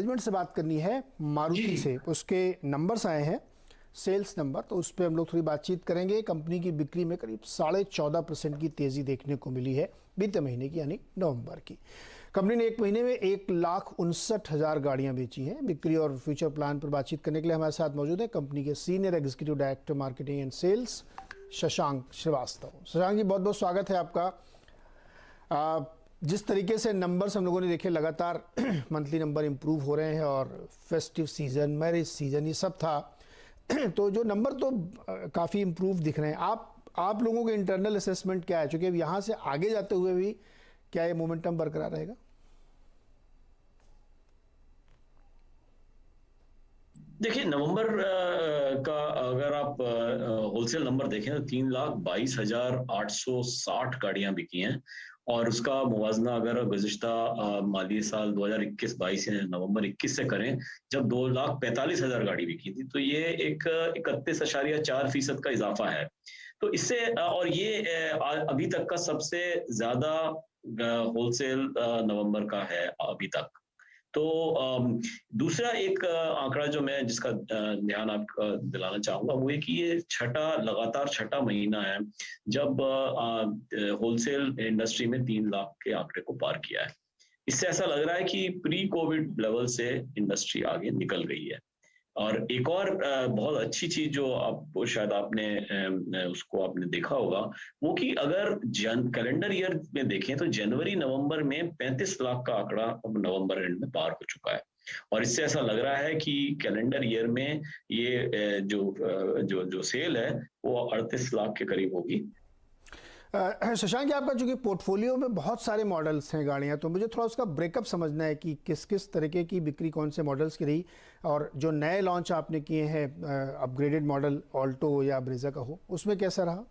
Management से बात करनी है मारुति से। उसके नंबर्स आए हैं, सेल्स नंबर, तो उस पर हम लोग थोड़ी बातचीत करेंगे। कंपनी की बिक्री में करीब 14.5% की तेज़ी देखने को मिली है बीते महीने की, यानी नवंबर की। कंपनी ने एक महीने में 1,59,000 गाड़ियां बेची हैं। बिक्री और फ्यूचर प्लान पर बातचीत करने के लिए हमारे साथ मौजूद है कंपनी के senior executive director marketing and sales Shashank Srivastava. Shashank ji, बहुत बहुत स्वागत है आपका। जिस तरीके से नंबर्स हम लोगों ने देखे, लगातार मंथली नंबर इम्प्रूव हो रहे हैं और फेस्टिव सीजन, मैरिज सीजन, ये सब था, तो जो नंबर तो काफ़ी इम्प्रूव दिख रहे हैं। आप लोगों के इंटरनल असेसमेंट क्या है, चूँकि अब यहाँ से आगे जाते हुए भी क्या ये मोमेंटम बरकरार रहेगा? देखिए, नवंबर का अगर आप होलसेल नंबर देखें तो 3,22,860 गाड़ियां बिकी हैं। और उसका मुवाजना अगर गुज़िश्ता माली साल 2021-22 नवंबर 21 से करें, जब 2,45,000 गाड़ी बिकी थी, तो ये एक 31.4% का इजाफा है। तो इससे और ये अभी तक का सबसे ज्यादा होलसेल नवंबर का है अभी तक। तो दूसरा एक आंकड़ा जो मैं जिसका ध्यान आपका दिलाना चाहूंगा, वो है कि ये लगातार छठा महीना है जब होलसेल इंडस्ट्री में 3 लाख के आंकड़े को पार किया है। इससे ऐसा लग रहा है कि प्री कोविड लेवल से इंडस्ट्री आगे निकल गई है। और एक और बहुत अच्छी चीज जो आपको शायद उसको आपने देखा होगा, वो कि अगर कैलेंडर ईयर में देखें तो जनवरी नवंबर में 35 लाख का आंकड़ा अब नवंबर एंड में पार हो चुका है। और इससे ऐसा लग रहा है कि कैलेंडर ईयर में ये जो सेल है वो 38 लाख के करीब होगी। शशांक जी, आपका चूंकि पोर्टफोलियो में बहुत सारे मॉडल्स हैं गाड़ियां, तो मुझे थोड़ा उसका ब्रेकअप समझना है कि किस किस तरीके की बिक्री कौन से मॉडल्स की रही, और जो नए लॉन्च आपने किए हैं अपग्रेडेड मॉडल ऑल्टो या ब्रेजा का हो, उसमें कैसा रहा?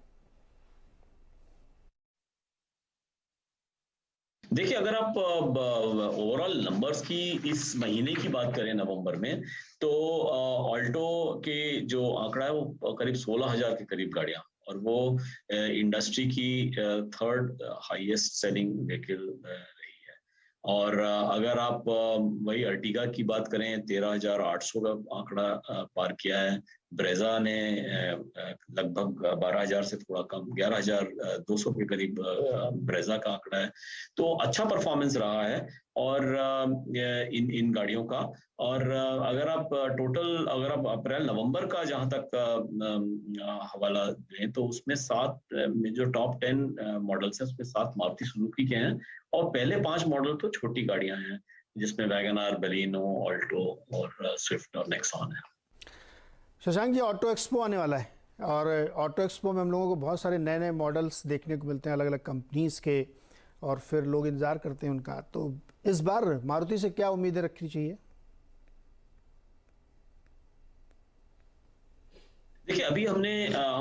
देखिए, अगर आप ओवरऑल नंबर्स की इस महीने की बात करें नवंबर में, तो ऑल्टो के जो आंकड़ा है वो करीब 16,000 के करीब गाड़ियां, और वो इंडस्ट्री की थर्ड हाईएस्ट सेलिंग व्हीकल रही है। और अगर आप वही अर्टिगा की बात करें, 13,800 का आंकड़ा पार किया है। ब्रेजा ने लगभग 12,000 से थोड़ा कम 11,200 के करीब ब्रेजा का आंकड़ा है। तो अच्छा परफॉर्मेंस रहा है और इन गाड़ियों का। और अगर आप अप्रैल नवंबर का जहां तक हवाला दें, तो उसमें 7 जो टॉप 10 मॉडल्स हैं उसमें 7 मारुति सुजुकी के हैं, और पहले 5 मॉडल तो छोटी गाड़ियां हैं, जिसमें वैगन आर, बलिनो, ऑल्टो और स्विफ्ट और नेक्सॉन है। शशांक जी, ऑटो एक्सपो आने वाला है, और ऑटो एक्सपो में हम लोगों को बहुत सारे नए नए मॉडल्स देखने को मिलते हैं अलग अलग कंपनीज के, और फिर लोग इंतज़ार करते हैं उनका। तो इस बार मारुति से क्या उम्मीदें रखनी चाहिए? देखिए, अभी हम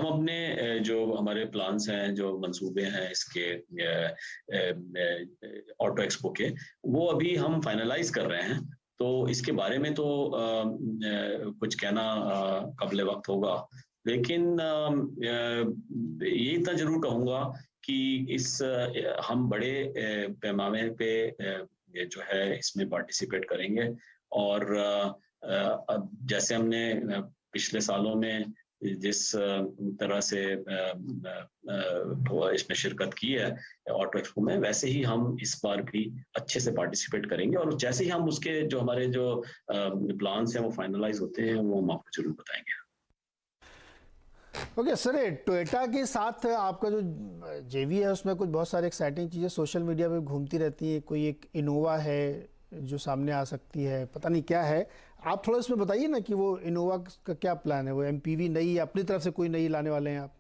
अपने जो हमारे प्लान्स हैं, जो मंसूबे हैं इसके ऑटो एक्सपो के, वो अभी हम फाइनलाइज कर रहे हैं। तो इसके बारे में तो कुछ कहना कबले वक्त होगा, लेकिन ये इतना जरूर कहूंगा कि हम बड़े पैमाने पे जो है इसमें पार्टिसिपेट करेंगे। और अब जैसे हमने पिछले सालों में जिस तरह से इसमें शिरकत की है ऑटो एक्सपो में, वैसे ही हम इस बार भी अच्छे से पार्टिसिपेट करेंगे। और जैसे ही हम उसके जो हमारे जो प्लान्स हैं वो फाइनलाइज होते हैं, वो हम आपको जरूर बताएंगे। ओके सर, टोयोटा के साथ आपका जो जेवी है उसमें कुछ बहुत सारे एक्साइटिंग चीज़ें सोशल मीडिया पे घूमती रहती है। कोई एक इनोवा है जो सामने आ सकती है, पता नहीं क्या है। आप थोड़ा इसमें बताइए ना कि वो इनोवा का क्या प्लान है, वो एमपीवी नई अपनी तरफ से कोई नई लाने वाले हैं आप?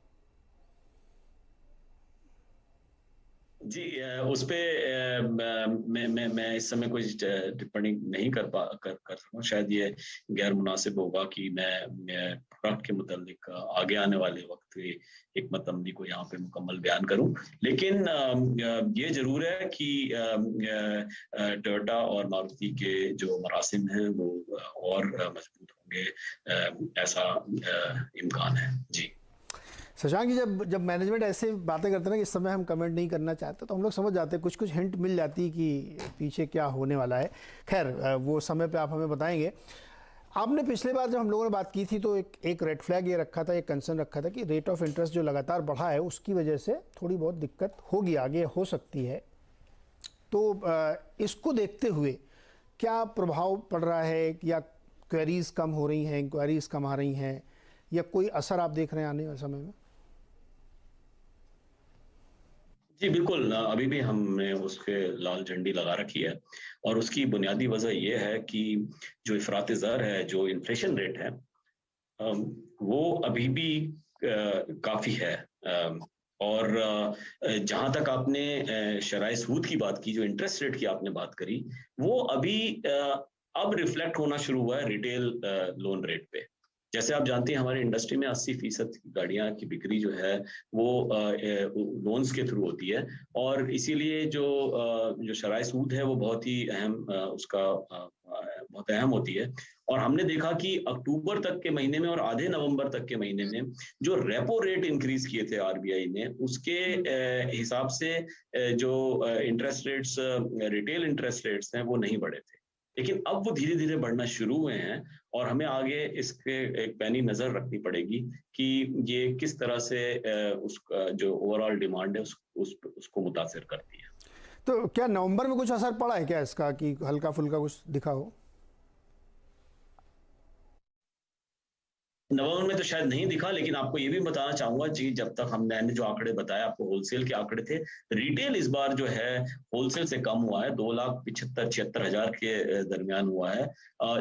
जी, उस पे मैं इस समय कोई टिप्पणी नहीं कर सकूँ। शायद ये गैर मुनासिब होगा कि मैं प्रोडक्ट के मुतालिक आगे आने वाले वक्त की हिकमत अमली को यहाँ पे मुकम्मल बयान करूँ। लेकिन ये जरूर है कि टोयोटा और मारुति के जो मरासिम हैं वो और मजबूत होंगे, ऐसा इम्कान है। जी शशांक जी, जब जब मैनेजमेंट ऐसे बातें करते हैं ना कि इस समय हम कमेंट नहीं करना चाहते, तो हम लोग समझ जाते हैं, कुछ कुछ हिंट मिल जाती है कि पीछे क्या होने वाला है। खैर, वो समय पे आप हमें बताएंगे। आपने पिछले बार जब हम लोगों ने बात की थी तो एक रेड फ्लैग ये रखा था, एक कंसर्न रखा था कि रेट ऑफ इंटरेस्ट जो लगातार बढ़ा है उसकी वजह से थोड़ी बहुत दिक्कत होगी, आगे हो सकती है। तो इसको देखते हुए क्या प्रभाव पड़ रहा है, या क्वेरीज कम हो रही हैं, इंक्वायरीज कम आ रही हैं, या कोई असर आप देख रहे हैं आने वाले समय में? जी बिल्कुल, अभी भी हमने उसके लाल झंडी लगा रखी है। और उसकी बुनियादी वजह ये है कि जो इफरात ज़र है, जो इन्फ्लेशन रेट है, अम, वो अभी भी काफ़ी है। और जहाँ तक आपने शराय सूद की बात की, जो इंटरेस्ट रेट की आपने बात करी, वो अभी अब रिफ्लेक्ट होना शुरू हुआ है रिटेल लोन रेट पे। जैसे आप जानते हैं, हमारी इंडस्ट्री में 80% गाड़ियाँ की बिक्री जो है वो लोन्स के थ्रू होती है। और इसीलिए जो शराय सूद है वो बहुत ही अहम बहुत अहम होती है। और हमने देखा कि अक्टूबर तक के महीने में और आधे नवंबर तक के महीने में जो रेपो रेट इंक्रीज किए थे आरबीआई ने, उसके हिसाब से जो interest rates, retail interest rates हैं, वो नहीं बढ़े थे। लेकिन अब वो धीरे धीरे बढ़ना शुरू हुए हैं। और हमें आगे इसके एक पैनी नजर रखनी पड़ेगी कि ये किस तरह से उसका जो ओवरऑल डिमांड है उसको मुतासिर करती है। तो क्या नवंबर में कुछ असर पड़ा है क्या इसका, कि हल्का फुल्का कुछ दिखा हो? नवंबर में तो शायद नहीं दिखा, लेकिन आपको ये भी बताना चाहूंगा जी, जब तक मैंने जो आंकड़े बताए आपको, होलसेल के आंकड़े थे। रिटेल इस बार जो है होलसेल से कम हुआ है, 2,75,76,000 के दरमियान हुआ है।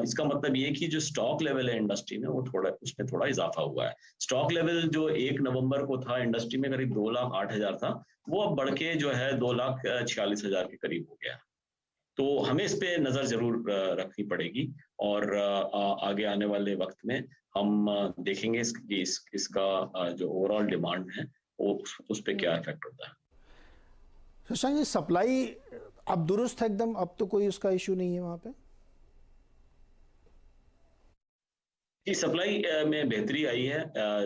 इसका मतलब ये कि जो स्टॉक लेवल है इंडस्ट्री में, वो थोड़ा उसमें थोड़ा इजाफा हुआ है। स्टॉक लेवल जो 1 नवंबर को था इंडस्ट्री में, करीब 2,08,000 था, वो अब बढ़ के जो है 2,46,000 के करीब हो गया। तो हमें इस पे नज़र ज़रूर रखनी पड़ेगी। और आगे आने वाले वक्त में हम देखेंगे इसका जो ओवरऑल डिमांड है वो उस पे क्या इफेक्ट होता है। शशांक जी, सप्लाई अब दुरुस्त है एकदम, अब तो कोई उसका इशू नहीं है वहाँ पे? जी, सप्लाई में बेहतरी आई है,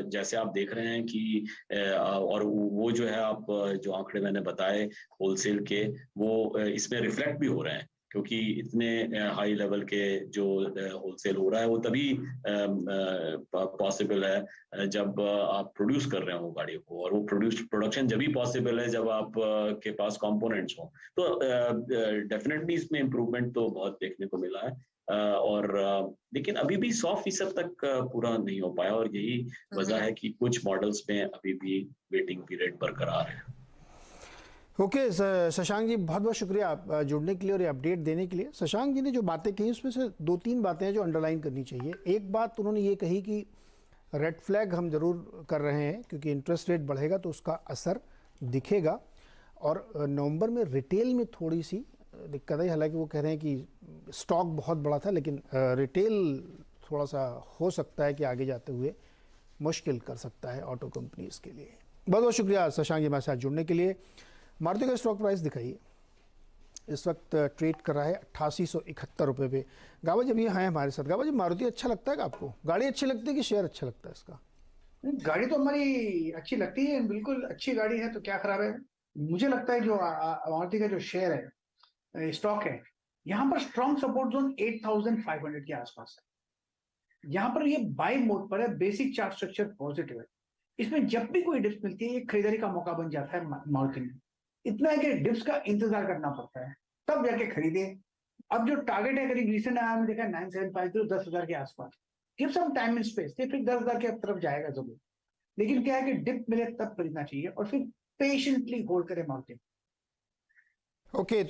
जैसे आप देख रहे हैं कि और वो जो है, आप जो आंकड़े मैंने बताए होलसेल के, वो इसमें रिफ्लेक्ट भी हो रहे हैं। क्योंकि इतने हाई लेवल के जो होलसेल हो रहा है वो तभी पॉसिबल है जब आप प्रोड्यूस कर रहे हो गाड़ियों को। और वो प्रोडक्शन जब भी पॉसिबल है जब आप के पास कंपोनेंट्स हो। तो डेफिनेटली इसमें इम्प्रूवमेंट तो बहुत देखने को मिला है। और लेकिन अभी भी 100% तक पूरा नहीं हो पाया। और यही वजह है कि कुछ मॉडल्स में अभी भी वेटिंग पीरियड बरकरार है। ओके, शशांक जी, बहुत बहुत शुक्रिया आप जुड़ने के लिए और ये अपडेट देने के लिए। शशांक जी ने जो बातें कही उसमें से दो तीन बातें हैं जो अंडरलाइन करनी चाहिए। एक बात उन्होंने ये कही कि रेड फ्लैग हम ज़रूर कर रहे हैं, क्योंकि इंटरेस्ट रेट बढ़ेगा तो उसका असर दिखेगा। और नवंबर में रिटेल में थोड़ी सी दिक्कत है, हालांकि वो कह रहे हैं कि स्टॉक बहुत बड़ा था, लेकिन रिटेल थोड़ा सा हो सकता है कि आगे जाते हुए मुश्किल कर सकता है ऑटो कंपनीज के लिए। बहुत बहुत शुक्रिया शशांक जी हमारे साथ जुड़ने के लिए। मारुति का स्टॉक प्राइस दिखाइए। इस वक्त ट्रेड कर रहा है 8871 रुपये पे। गाबा जब ये हैं हमारे साथ, गाबा जी, मारुति अच्छा लगता है आपको? गाड़ी अच्छी लगती है कि शेयर अच्छा लगता है इसका? गाड़ी तो हमारी अच्छी लगती है, बिल्कुल अच्छी गाड़ी है, तो क्या खराब है। मुझे लगता है जो मारुति का जो शेयर है, स्टॉक है, यहाँ पर स्ट्रॉन्ग सपोर्ट जोन 8500 के आसपास है। यहाँ पर ये बाय मोड पर है, बेसिक चार्ट स्ट्रक्चर पॉजिटिव है। इसमें जब भी कोई डिप्स मिलती है ये खरीदारी का मौका बन जाता है मारुति में। इतना है कि डिप्स का इंतजार करना पड़ता है, तब जाके खरीदे। अब जो टारगेट है, करीब रिसेंट आया हमने देखा 9750, 10,000 के आसपास। Give some time and space, फिर 10,000 के तरफ जाएगा जरूर। लेकिन क्या है कि डिप मिले तब खरीदना चाहिए और फिर पेशेंटली होल्ड करें मार्केट। ओके।